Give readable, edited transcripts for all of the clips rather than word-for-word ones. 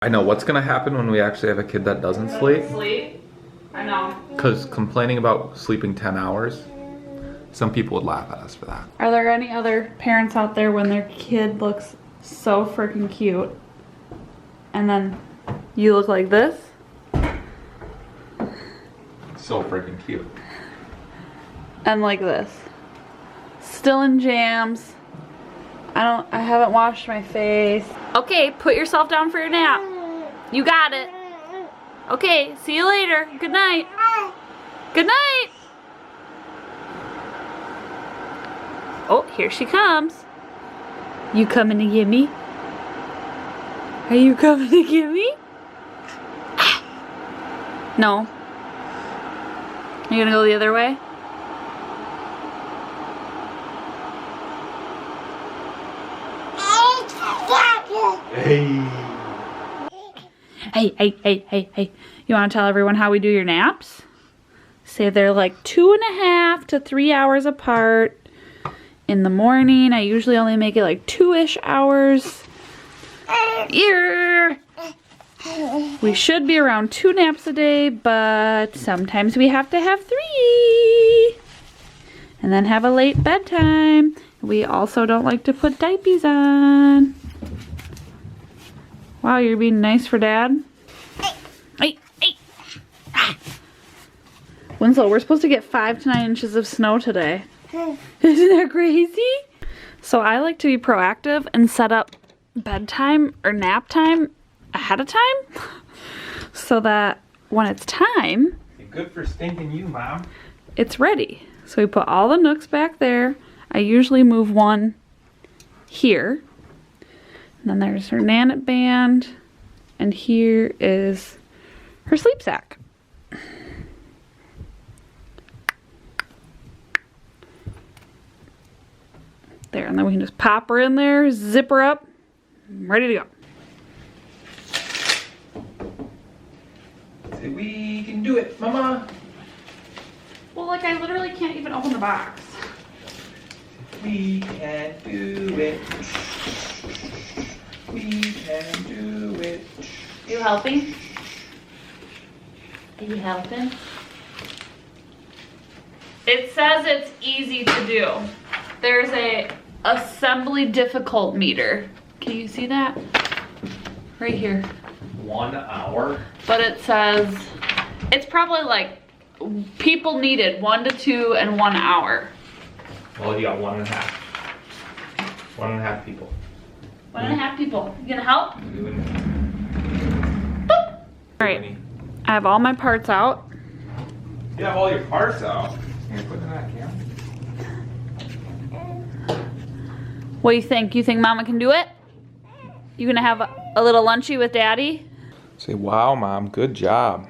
I know what's gonna happen when we actually have a kid that doesn't sleep. I know. Because complaining about sleeping 10 hours, some people would laugh at us for that. Are there any other parents out there when their kid looks so freaking cute and then you look like this? So freaking cute. And like this. Still in jams. I haven't washed my face. Okay, put yourself down for your nap. You got it. Okay, see you later. Good night. Good night. Oh, here she comes. You coming to get me? Are you coming to get me? No. You gonna go the other way? Hey. You want to tell everyone how we do your naps? Say they're like 2.5 to 3 hours apart. In the morning, I usually only make it like 2-ish hours. We should be around 2 naps a day, but sometimes we have to have 3. And then have a late bedtime. We also don't like to put diapers on. Wow, you're being nice for Dad? Hey. Ah. Winslow, we're supposed to get 5 to 9 inches of snow today. Isn't that crazy? So I like to be proactive and set up bedtime or nap time ahead of time so that when it's time, Good for stinking you, Mom. it's ready. So we put all the nooks back there. I usually move one here. And then there's her Nanit band. And here is her sleep sack. There, and then we can just pop her in there, zip her up, ready to go. Say, we can do it, Mama. Well, like I literally can't even open the box. We can do it. We can do it. Are you helping? Are you helping? It says it's easy to do. There's a assembly difficult meter. Can you see that? Right here. 1 hour? But it says, it's probably like people needed 1 to 2 and 1 hour. Well, you got 1.5. 1.5 people. 1.5 people. You gonna help? Doing Boop. All right, I have all my parts out. You have all your parts out. You're putting in that camera? What do you think? You think Mama can do it? You gonna have a little lunchy with Daddy? Say, wow, Mom, good job.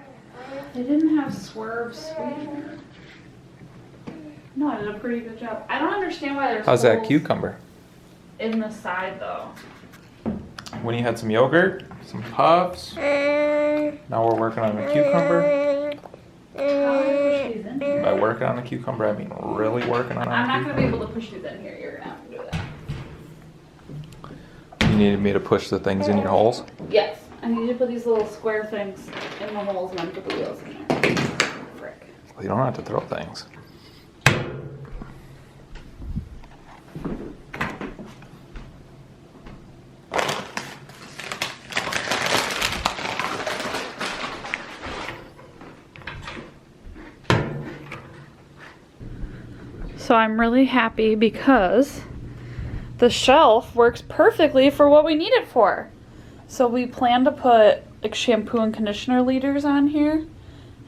They didn't have Swerve sweetener. No, I did a pretty good job. I don't understand why there's How's that holes cucumber? in the side though. When you had some yogurt, some puffs. Now we're working on the cucumber. How do I push these in here? By working on the cucumber, I mean really working on I'm the not gonna be cucumber. able to push these in here. You're gonna have to do that. You needed me to push the things in your holes? Yes, I need to put these little square things in the holes and then put the wheels in there. Frick. Well, you don't have to throw things. So I'm really happy because the shelf works perfectly for what we need it for. So we plan to put like shampoo and conditioner leaders on here.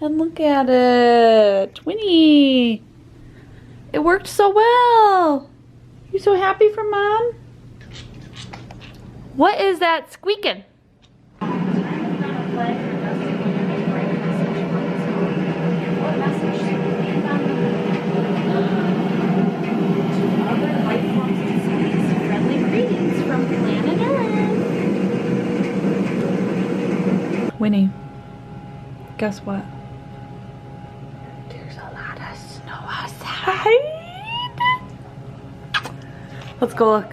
And look at it, Winnie. It worked so well. You so happy for Mom? What is that squeaking? Winnie, guess what? There's a lot of snow outside. Let's go look.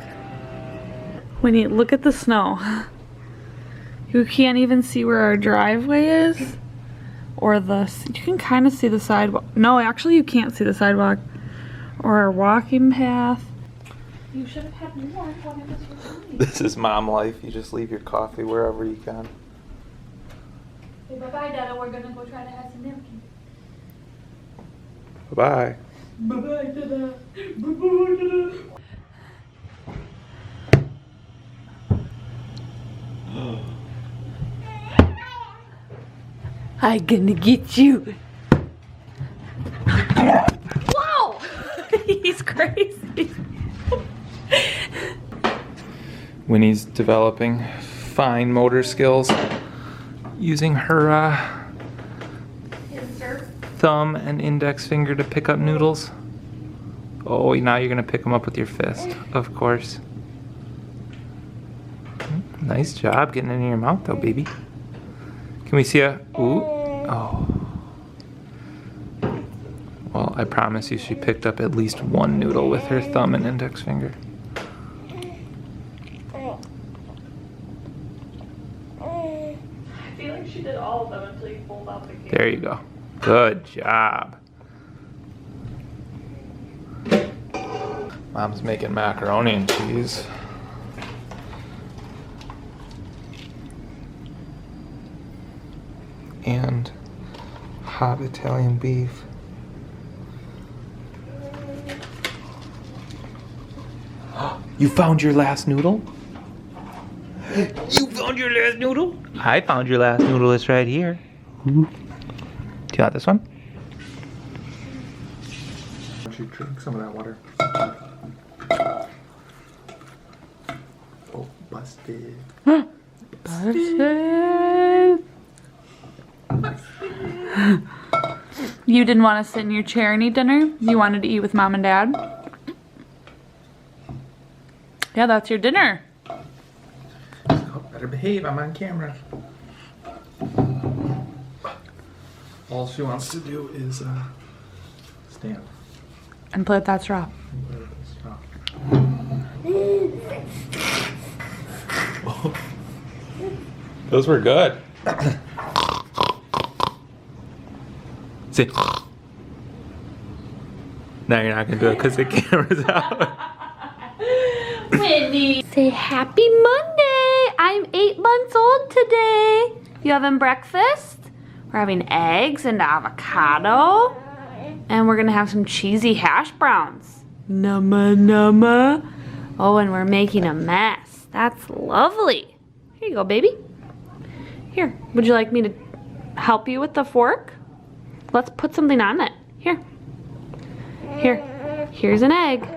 Winnie, look at the snow. You can't even see where our driveway is. Or you can kind of see the sidewalk. No, actually you can't see the sidewalk. Or our walking path. You should have had more when it was released. This is mom life. You just leave your coffee wherever you can. Hey, bye-bye, Dada. We're gonna go try to have some napkins. Bye-bye. Bye-bye, Dada. Bye-bye, Dada. I'm gonna get you. Whoa! He's crazy. Winnie's developing fine motor skills using her thumb and index finger to pick up noodles. Oh, now you're gonna pick them up with your fist, of course. Nice job getting it in your mouth though, baby. Can we see a, ooh, oh. Well, I promise you she picked up at least one noodle with her thumb and index finger. I feel like she did all of them until you pulled out the cake. There you go. Good job. Mom's making macaroni and cheese. And hot Italian beef. You found your last noodle? You found your last noodle? I found your last noodle. It's right here. Do you want this one? Why don't you drink some of that water? Oh, busted. Busted. You didn't want to sit in your chair and eat dinner? You wanted to eat with Mom and Dad? Yeah, that's your dinner. Oh, better behave, I'm on camera. All she wants to do is stand. And play with that straw. Those were good. Sit. Now you're not gonna do it because the camera's out. Whitney. Say happy Monday. I'm 8 months old today. You having breakfast? We're having eggs and avocado. And we're gonna have some cheesy hash browns. Numma numma. Oh, and we're making a mess. That's lovely. Here you go, baby. Here, would you like me to help you with the fork? Let's put something on it. Here. Here. Here's an egg.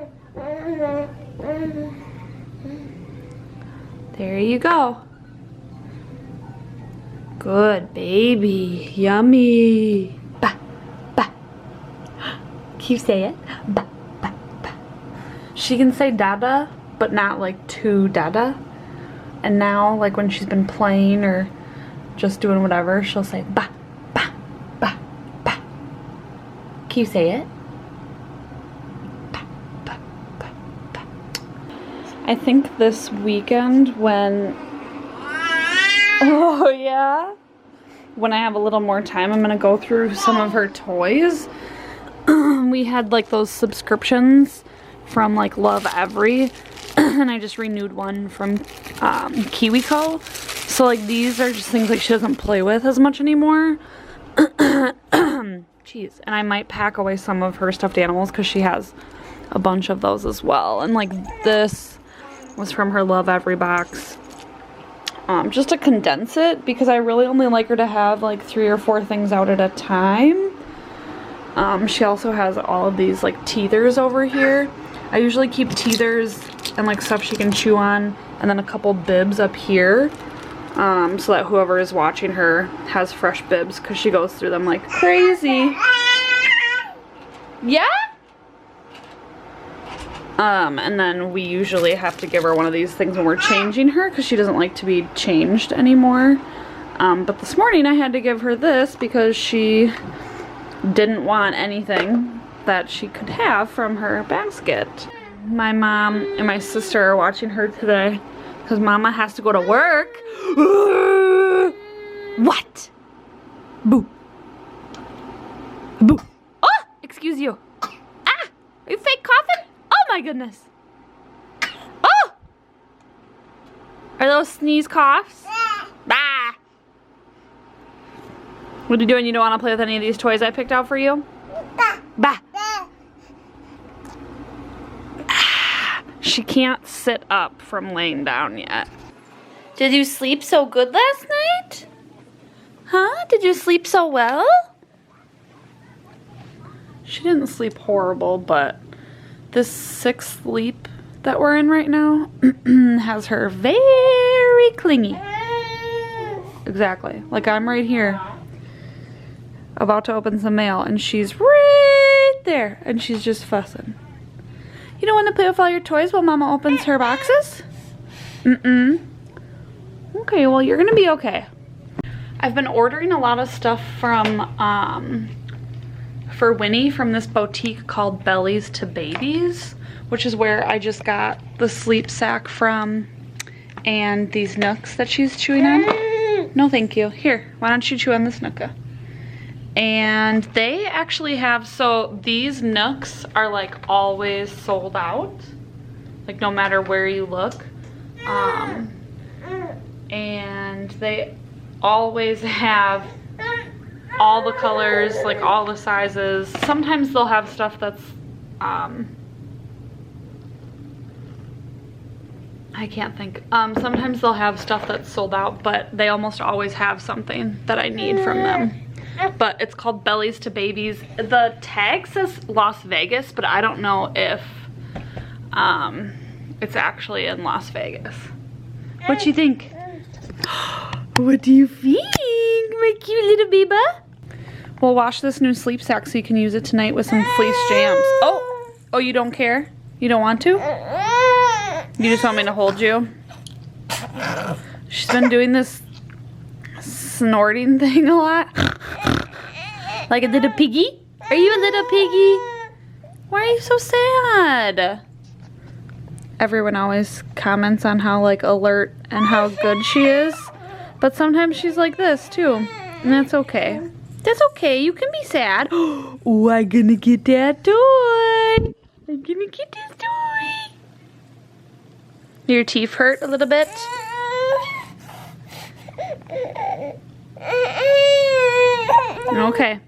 There you go. Good baby. Yummy. Ba, ba. Can you say it? Ba, ba, ba. She can say dada, but not like too dada. And now, like when she's been playing or just doing whatever, she'll say ba, ba, ba, ba. Can you say it? Ba, ba, ba, ba. I think this weekend when, oh yeah, when I have a little more time, I'm gonna go through some of her toys. We had like those subscriptions from like Love Every, and I just renewed one from KiwiCo. So like these are just things like she doesn't play with as much anymore. Jeez, and I might pack away some of her stuffed animals because she has a bunch of those as well. And like this was from her Love Every box. Just to condense it because I really only like her to have like 3 or 4 things out at a time. She also has all of these like teethers over here. I usually keep teethers and like stuff she can chew on, and then a couple bibs up here, so that whoever is watching her has fresh bibs because she goes through them like crazy. Yeah? And then we usually have to give her one of these things when we're changing her because she doesn't like to be changed anymore. But this morning I had to give her this because she didn't want anything that she could have from her basket. My mom and my sister are watching her today Because Mama has to go to work. What? Boo. Boo. Oh, excuse you. Ah, are you fake coughing? Oh my goodness. Oh! Are those sneeze coughs? Bah. What are you doing? You don't want to play with any of these toys I picked out for you? Bah. She can't sit up from laying down yet. Did you sleep so good last night? Huh? Did you sleep so well? She didn't sleep horrible, but this 6th sleep that we're in right now has her very clingy. Exactly. Like I'm right here, about to open some mail, and she's right there, and she's just fussing. You don't want to play with all your toys while Mama opens her boxes? Okay, well, you're gonna be okay. I've been ordering a lot of stuff from, for Winnie from this boutique called Bellies to Babies, which is where I just got the sleep sack from and these Nooks that she's chewing on. No, thank you. Here, why don't you chew on this Nooka? And they actually have, so these Nooks are like always sold out, like no matter where you look. And they always have all the colors, like all the sizes. Sometimes they'll have stuff that's, I can't think. Sometimes they'll have stuff that's sold out, but they almost always have something that I need from them. But it's called Bellies to Babies. The tag says Las Vegas, but I don't know if it's actually in Las Vegas. What do you think? What do you think, my cute little baby? We'll wash this new sleep sack so you can use it tonight with some fleece jams. Oh, you don't care? You don't want to? You just want me to hold you? She's been doing this snorting thing a lot. Like a little piggy? Are you a little piggy? Why are you so sad? Everyone always comments on how like alert and how good she is. But sometimes she's like this too. And that's okay. That's okay. You can be sad. Oh, I'm gonna get that toy. I'm gonna get this toy. Your teeth hurt a little bit? Okay.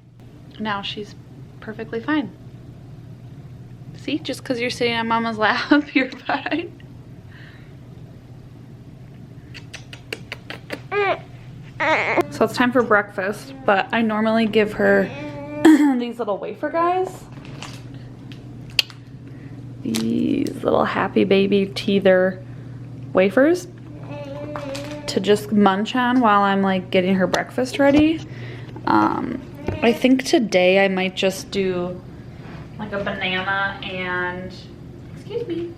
Now she's perfectly fine. See, just because you're sitting on Mama's lap, you're fine. So it's time for breakfast, but I normally give her these little wafer guys. These little Happy Baby Teether wafers to just munch on while I'm like getting her breakfast ready. I think today I might just do like a banana and, excuse me,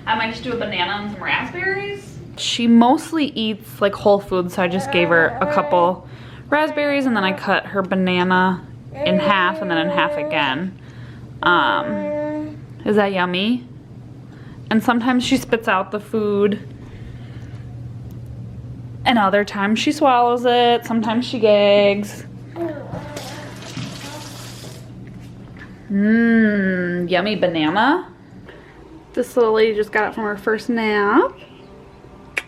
I might just do a banana and some raspberries. She mostly eats like whole foods, so I just gave her a couple raspberries and then I cut her banana in half and then in half again. Is that yummy? And sometimes she spits out the food. And other times she swallows it. Sometimes she gags. Yummy banana. This little lady just got it from her first nap.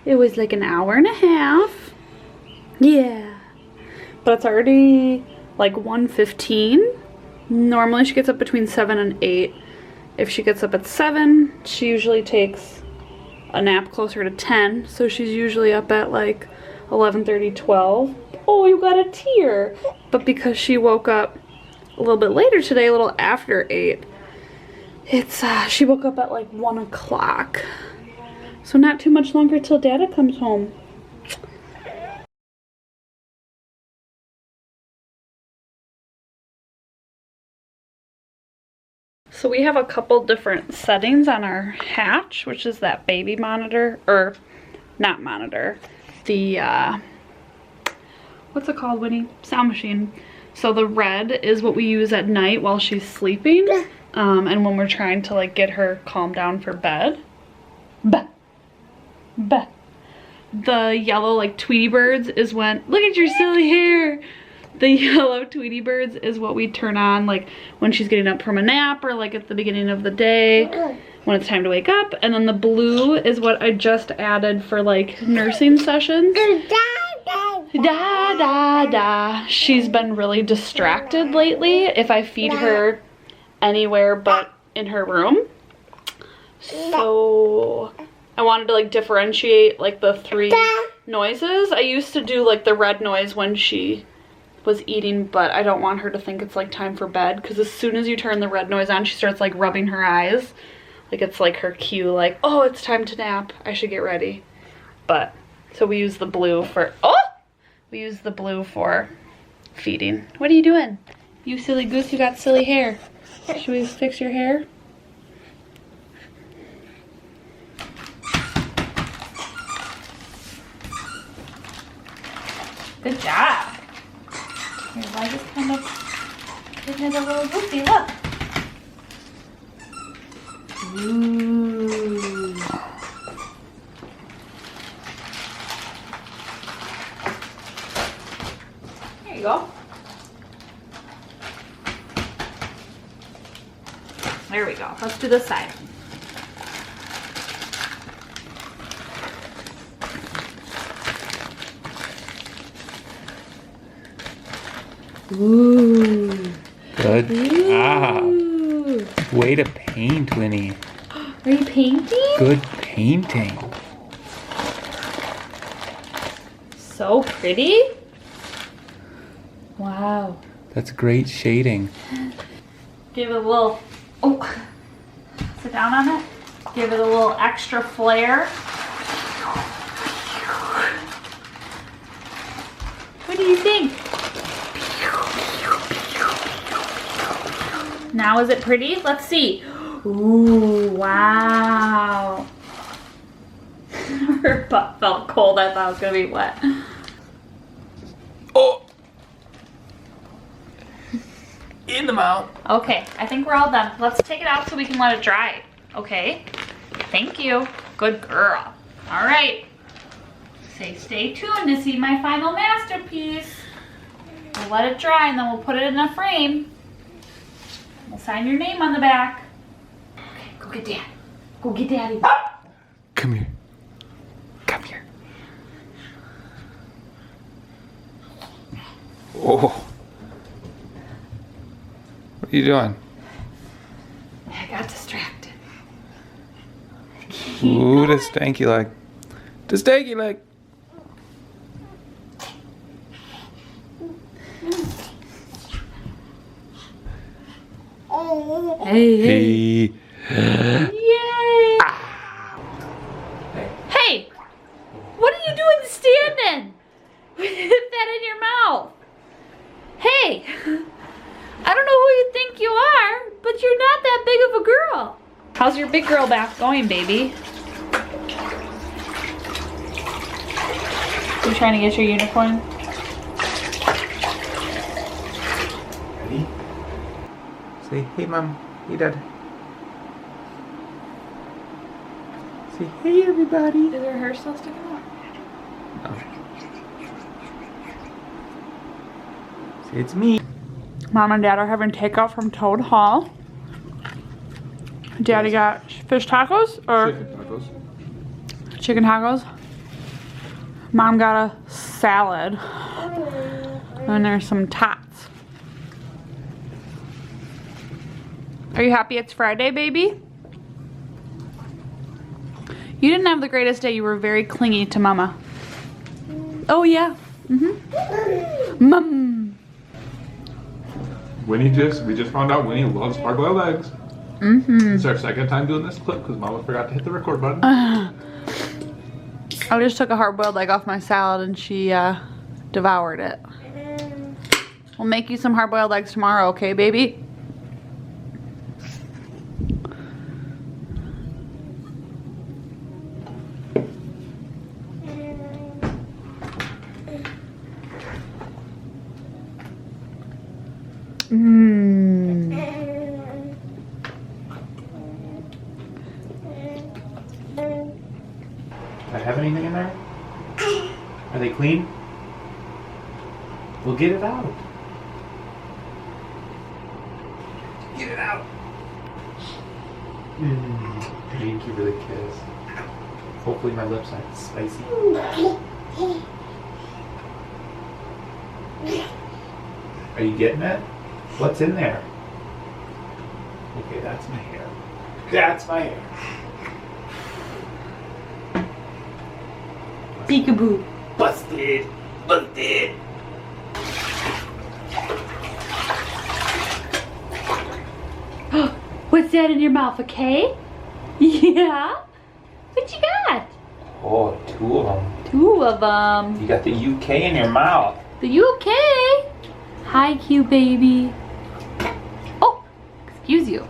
It was like an hour and a half. Yeah. But it's already like 1:15. Normally she gets up between 7 and 8. If she gets up at 7, she usually takes a nap closer to 10. So she's usually up at like 11:30, 12. Oh, you got a tear. But because she woke up a little bit later today, a little after 8, she woke up at like 1 o'clock. So not too much longer till Dada comes home. So we have a couple different settings on our Hatch, which is that baby monitor, or not monitor, the, what's it called, Winnie? Sound machine. So the red is what we use at night while she's sleeping, And when we're trying to like get her calmed down for bed. The yellow like Tweety birds is when, look at your silly hair. The yellow Tweety birds is what we turn on like when she's getting up from a nap or like at the beginning of the day when it's time to wake up. And then the blue is what I just added for like nursing sessions. Da da da. She's been really distracted lately if I feed her anywhere but in her room. So I wanted to like differentiate like the 3 noises. I used to do like the red noise when she was eating, but I don't want her to think it's like time for bed, because as soon as you turn the red noise on, she starts like rubbing her eyes. Like it's like her cue, like, oh, it's time to nap. I should get ready. But so we use the blue for, we use the blue for feeding. What are you doing? You silly goose, you got silly hair. Should we fix your hair? Good job. Your leg is kind of getting it a little goofy, look. Ooh. There you go. There we go. Let's do this side. Ooh. Good job. Ooh. Way to paint, Winnie. Are you painting? Good painting. So pretty. Wow. That's great shading. Give it a little, sit down on it. Give it a little extra flair. What do you think? Now is it pretty? Let's see. Ooh, wow. Her butt felt cold. I thought it was gonna be wet. Oh! In the mouth. Okay, I think we're all done. Let's take it out so we can let it dry. Okay, thank you. Good girl. All right. Say stay tuned to see my final masterpiece. We'll let it dry and then we'll put it in a frame. We'll sign your name on the back. Okay, go get Dad. Go get Daddy. Come here. Come here. Oh. What are you doing? I got distracted. Ooh, the stanky leg. The stanky leg. Hey. Hey. Yay! Hey! What are you doing standing with that in your mouth? Hey! I don't know who you think you are, but you're not that big of a girl. How's your big girl bath going, baby? You trying to get your unicorn? Ready? Say, hey, Mom. Hey, Dad. Say, hey, everybody. Is her hair still sticking out? No. Say, it's me. Mom and Dad are having takeout from Toad Hall. Daddy got fish tacos or chicken tacos. Mom got a salad. And there's some tots. Are you happy it's Friday, baby? You didn't have the greatest day. You were very clingy to Mama. Oh, yeah. Mom. We just found out Winnie loves hard-boiled eggs. It's our second time doing this clip because Mama forgot to hit the record button. I just took a hard-boiled egg off my salad and she devoured it. We'll make you some hard-boiled eggs tomorrow, okay, baby? Do I have anything in there? Are they clean? We'll get it out. Get it out. I need to give her the kiss. Hopefully my lips aren't spicy. Are you getting it? What's in there? Okay, that's my hair. That's my hair. Peekaboo. Busted! Busted! What's that in your mouth, okay? Yeah? What you got? Oh, 2 of them. 2 of them. You got the UK in your mouth. The UK? Hi, cute baby. Oh, excuse you.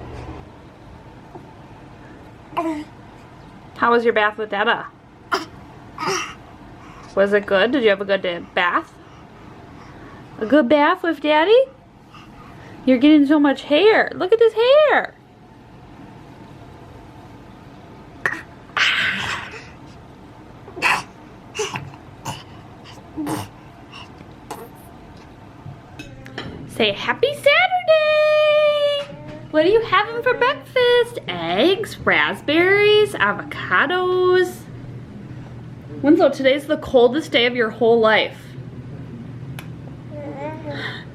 How was your bath with Dada? Was it good? Did you have a good bath? A good bath with Daddy? You're getting so much hair. Look at this hair. Say happy Saturday! What are you having for breakfast? Eggs, raspberries, avocados. Winslow, today's the coldest day of your whole life.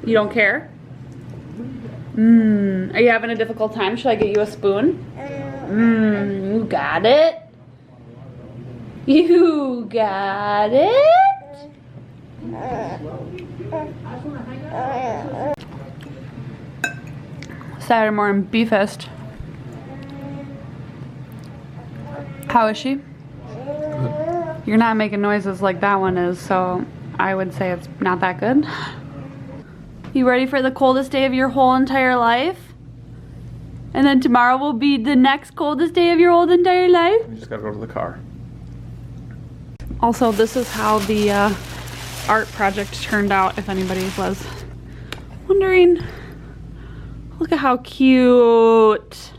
You don't care? Are you having a difficult time? Should I get you a spoon? You got it? You got it? Saturday morning beefist. How is she? Good. You're not making noises like that one is, so I would say it's not that good. You ready for the coldest day of your whole entire life? And then tomorrow will be the next coldest day of your whole entire life? You just gotta go to the car. Also, this is how the art project turned out, if anybody was wondering. Look at how cute.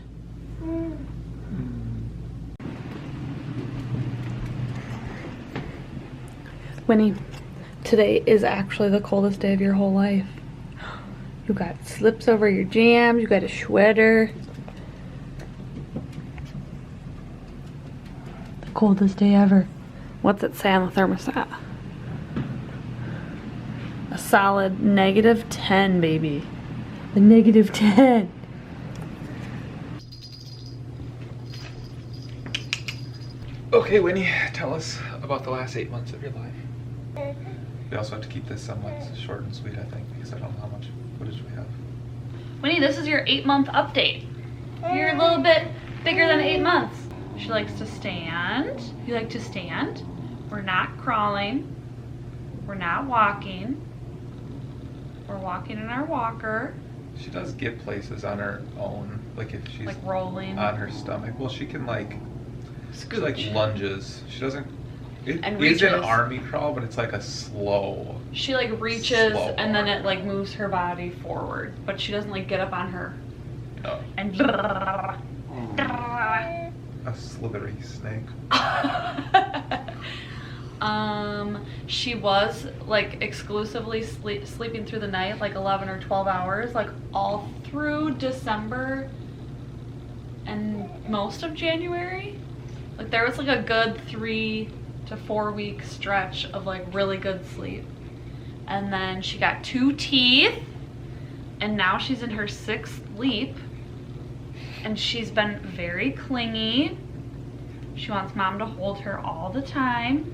Winnie, today is actually the coldest day of your whole life. You got slips over your jams, you got a sweater. The coldest day ever. What's it say on the thermostat? A solid -10, baby. A -10. Okay, Winnie, tell us about the last 8 months of your life. We also have to keep this somewhat short and sweet, I think, because I don't know how much footage we have. Winnie, this is your 8-month update. You're a little bit bigger than 8 months. She likes to stand. You like to stand. We're not crawling. We're not walking. We're walking in our walker. She does get places on her own, like if she's Like rolling. on her stomach. Well, she can like Scooch. like lunges. She doesn't. It And is an reaches. army crawl, but it's like a slow. She like reaches Slow and then walk. it like moves her body forward. But she doesn't like get up on her No, and a slithery snake. she was like exclusively sleeping through the night, like 11 or 12 hours, like all through December and most of January. Like there was like a good 3 to 4 week stretch of like really good sleep. And then she got 2 teeth and now she's in her 6th leap. And she's been very clingy. She wants mom to hold her all the time,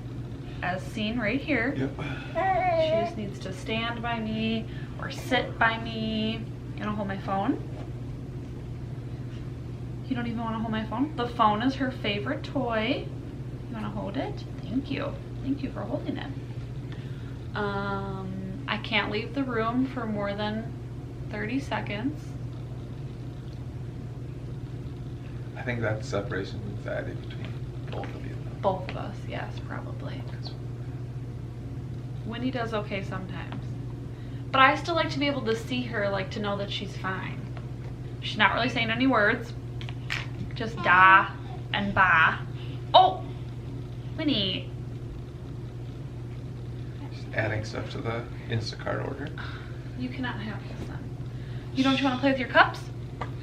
as seen right here. Yep. She just needs to stand by me or sit by me. You wanna hold my phone? You don't even wanna hold my phone? The phone is her favorite toy. You wanna hold it? Thank you. Thank you for holding it. I can't leave the room for more than 30 seconds. I think that's separation anxiety between both of you. Both of us, yes, probably. Winnie does okay sometimes. But I still like to be able to see her, like to know that she's fine. She's not really saying any words. Just da and ba. Oh! Winnie. She's adding stuff to the Instacart order. You cannot have this then. You want to play with your cups?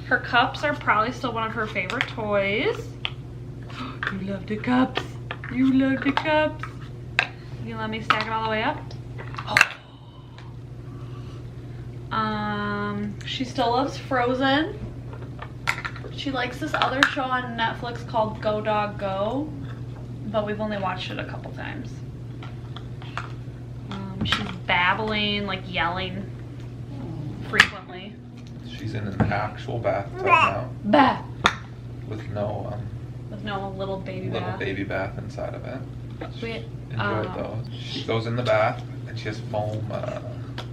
Her cups are probably still one of her favorite toys. You love the cups. You love the cups. You let me stack it all the way up? She still loves Frozen. She likes this other show on Netflix called Go Dog Go, but we've only watched it a couple times. She's babbling, like yelling frequently. She's in an actual bathtub now. Bah! With no little baby bath. inside of it. She We- enjoyed those. She goes in the bath and she has foam,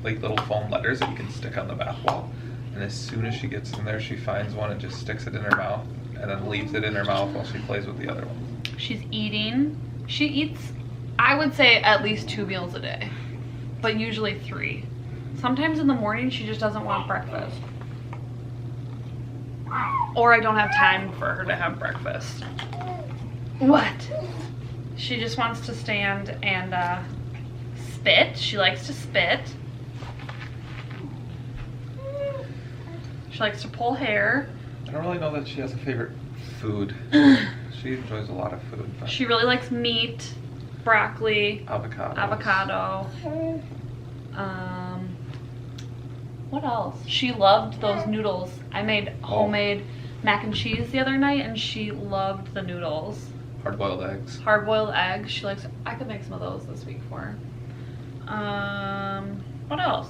like little foam letters that you can stick on the bath wall. And as soon as she gets in there, she finds one and just sticks it in her mouth and then leaves it in her mouth while she plays with the other one. She's eating. She eats, I would say, at least 2 meals a day, but usually 3. Sometimes in the morning she just doesn't want breakfast. Or I don't have time for her to have breakfast. What? She just wants to stand and spit. She likes to spit. She likes to pull hair. I don't really know that she has a favorite food. She enjoys a lot of food. But She really likes meat, broccoli, avocado. What else? She loved those noodles. I made homemade mac and cheese the other night and she loved the noodles. Hard-boiled eggs. Hard-boiled eggs. She likes, I could make some of those this week for her. What else?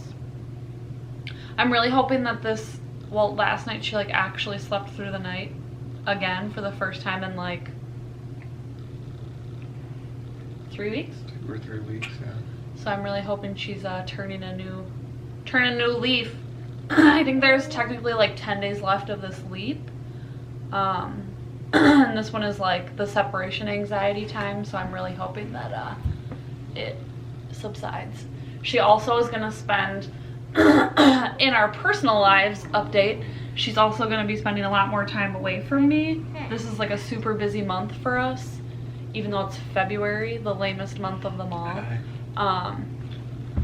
I'm really hoping that last night she like actually slept through the night again for the first time in like 3 weeks. 2 or 3 weeks, yeah. So I'm really hoping she's turning a new leaf. I think there's technically like 10 days left of this leap. And this one is like the separation anxiety time, so I'm really hoping that it subsides. She also is gonna spend in our personal lives update, she's also gonna be spending a lot more time away from me. This is like a super busy month for us, even though it's February, the lamest month of them all.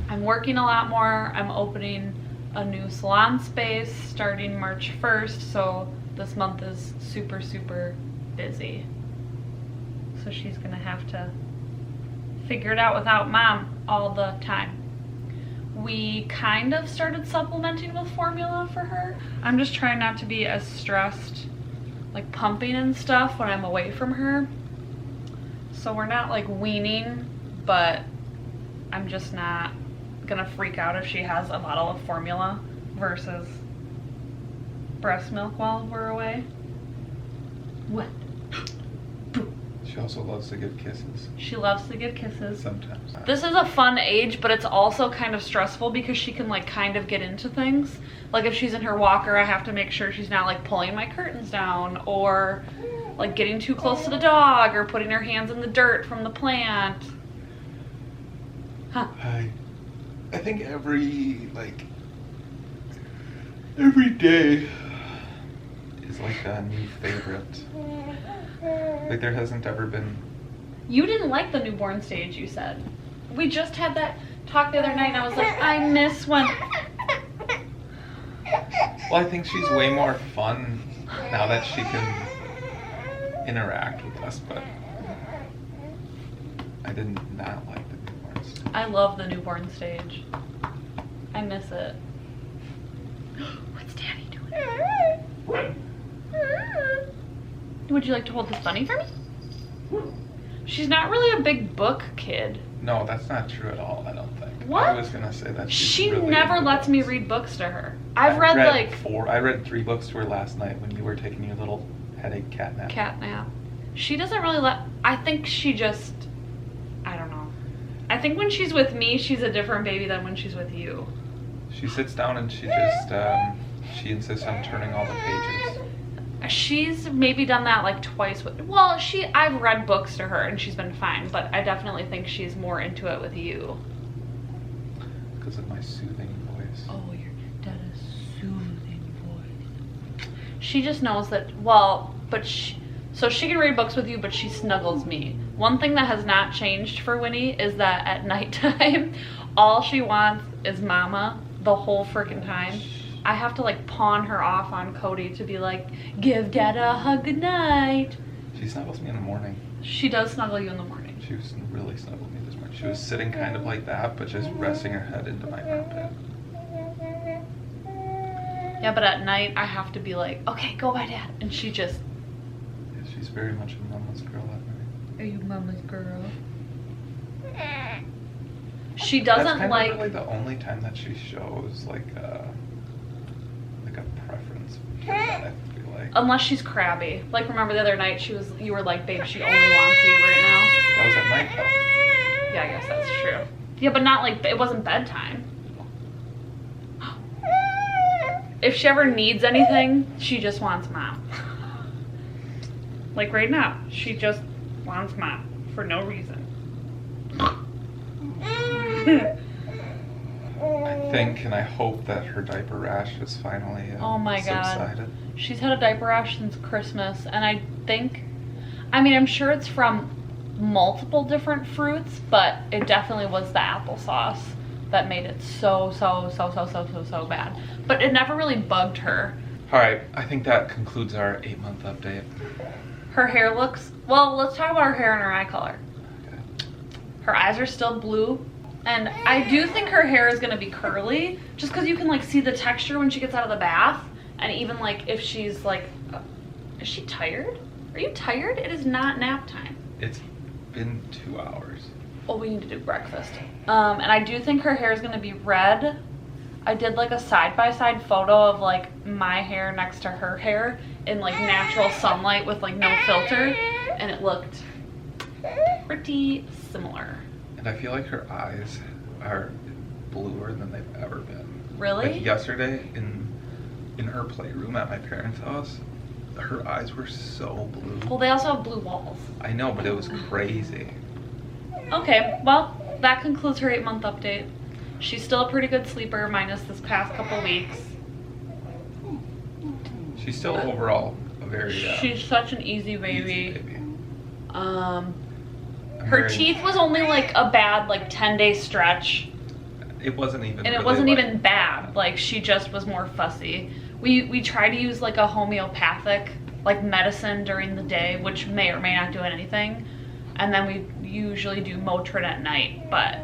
I'm working a lot more. I'm opening a new salon space starting March 1st, so this month is super, super busy. So she's gonna have to figure it out without mom all the time. We kind of started supplementing with formula for her. I'm just trying not to be as stressed, like pumping and stuff when I'm away from her. So we're not like weaning, but I'm just not gonna freak out if she has a bottle of formula versus breast milk while we're away. What? She also loves to give kisses. She loves to give kisses. Sometimes. This is a fun age, but it's also kind of stressful because she can like kind of get into things. Like if she's in her walker, I have to make sure she's not like pulling my curtains down or like getting too close to the dog or putting her hands in the dirt from the plant. Huh. I think every day is like a new favorite. Like there hasn't ever been. You didn't like the newborn stage, you said. We just had that talk the other night and I was like, I miss when... Well, I think she's way more fun now that she can interact with us, but I did not like the newborn stage. I love the newborn stage. I miss it. What's Daddy doing? Would you like to hold this bunny for me? She's not really a big book kid. No, that's not true at all, I don't think. What? I was gonna say that She really never into lets me books. read books to her. I've read like 4. I read 3 books to her last night when you were taking your little headache cat nap. cat nap. She doesn't really I think she just, I don't know. I think when she's with me, she's a different baby than when she's with you. She sits down and she just, she insists on turning all the pages. She's maybe done that like twice with, well, I've read books to her and she's been fine, but I definitely think she's more into it with you. Because of my soothing voice. Oh, your dad is soothing voice. She just knows that, well, but So she can read books with you, but she snuggles me. One thing that has not changed for Winnie is that at nighttime, all she wants is mama the whole freaking time. I have to like pawn her off on Cody to be like, give Dad a hug good night. She snuggles me in the morning. She does snuggle you in the morning. She was really snuggled me this morning. She was sitting kind of like that, but just resting her head into my armpit. Yeah, but at night I have to be like, okay, go by Dad. And she just... Yeah, she's very much a mama's girl at night. Are you mama's girl? She doesn't That's kind like... of really the only time that she shows like a preference for that, I feel like. Unless she's crabby. Like, remember the other night you were like, babe, she only wants you right now. That was at night though. Yeah, I guess that's true. Yeah, but not like, it wasn't bedtime. If she ever needs anything, she just wants mom. Like right now, she just wants mom for no reason. I think and I hope that her diaper rash has finally Oh my God. subsided. She's had a diaper rash since Christmas, and I mean, I'm sure it's from multiple different fruits, but it definitely was the applesauce that made it so bad. But it never really bugged her. All right, I think that concludes our 8-month update. Her hair looks, well, let's talk about her hair and her eye color. Okay. Her eyes are still blue, and I do think her hair is gonna be curly, just because you can like see the texture when she gets out of the bath, and even like if she's like, is she tired? Are you tired? It is not nap time. It's been 2 hours. Oh, we need to do breakfast. And I do think her hair is gonna be red. I did like a side-by-side photo of like my hair next to her hair in like natural sunlight with like no filter, and it looked pretty similar. And I feel like her eyes are bluer than they've ever been. Really? Like yesterday in her playroom at my parents' house, her eyes were so blue. Well, they also have blue walls. I know, but it was crazy. Okay, well, that concludes her 8-month update. She's still a pretty good sleeper, minus this past couple weeks. She's still overall a very She's such an easy baby. easy baby. Her very- teeth was only like a bad like 10-day stretch. It wasn't even. And it really wasn't like- even bad. Like, she just was more fussy. We tried to use like a homeopathic like medicine during the day, which may or may not do anything. And then we usually do Motrin at night, but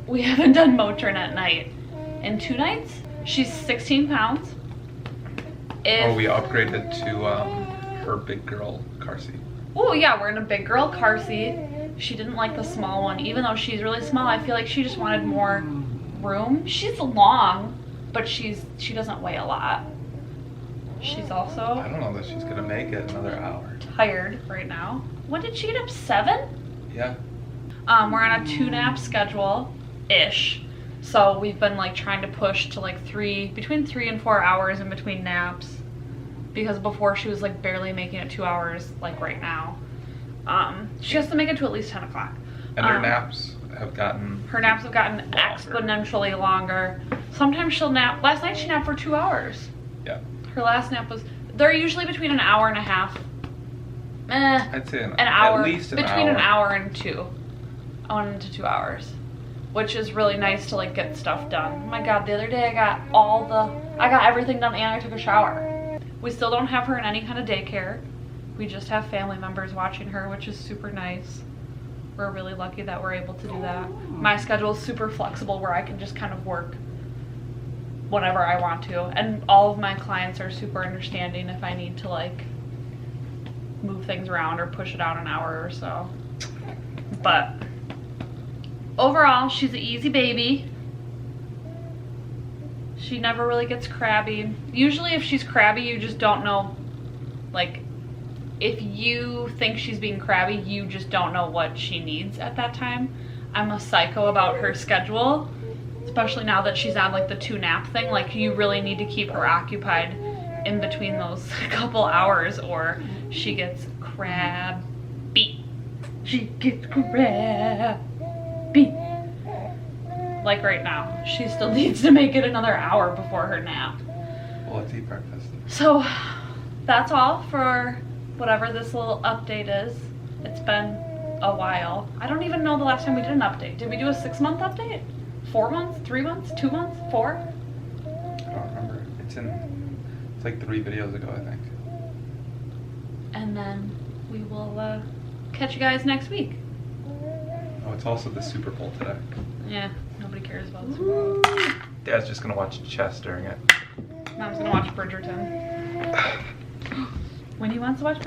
we haven't done Motrin at night in 2 nights. She's 16 pounds. Oh, we upgraded to her big girl car seat. Oh yeah, we're in a big girl car seat. She didn't like the small one, even though she's really small. I feel like she just wanted more room. She's long, but she doesn't weigh a lot. She's I also don't know that she's gonna make it another hour. tired right now. When did she get up? 7? Yeah. We're on a 2-nap schedule-ish. So we've been like trying to push to like between 3 and 4 hours in between naps. Because before she was like barely making it 2 hours like right now. She has to make it to at least 10 o'clock. And her naps have gotten. Her naps have gotten exponentially longer. Sometimes she'll nap. Last night she napped for 2 hours. Yeah. Her last nap was, they're usually between an hour and a half. I'd say An hour. At least between an hour and 2. 1 to 2 hours. Which is really nice to like get stuff done. Oh my God, the other day I got everything done and I took a shower. We still don't have her in any kind of daycare. We just have family members watching her, which is super nice. We're really lucky that we're able to do that. My schedule is super flexible where I can just kind of work whenever I want to. And all of my clients are super understanding if I need to like move things around or push it out an hour or so. But overall, she's an easy baby. She never really gets crabby. Usually if she's crabby, you just don't know, like, if you think she's being crabby, you just don't know what she needs at that time. I'm a psycho about her schedule, especially now that she's on like the 2-nap thing. Like, you really need to keep her occupied in between those couple hours or she gets crabby. She gets crabby. Like right now, she still needs to make it another hour before her nap. Well, let's eat breakfast. So that's all for whatever this little update is. It's been a while. I don't even know the last time we did an update. Did we do a 6-month update? 4 months? 3 months? 2 months? 4? I don't remember. It's like 3 videos ago, I think. And then we will catch you guys next week. Oh, it's also the Super Bowl today. Yeah, nobody cares about the Super Bowl. Dad's just gonna watch chess during it. Mom's gonna watch Bridgerton. When he wants to watch Bridgerton.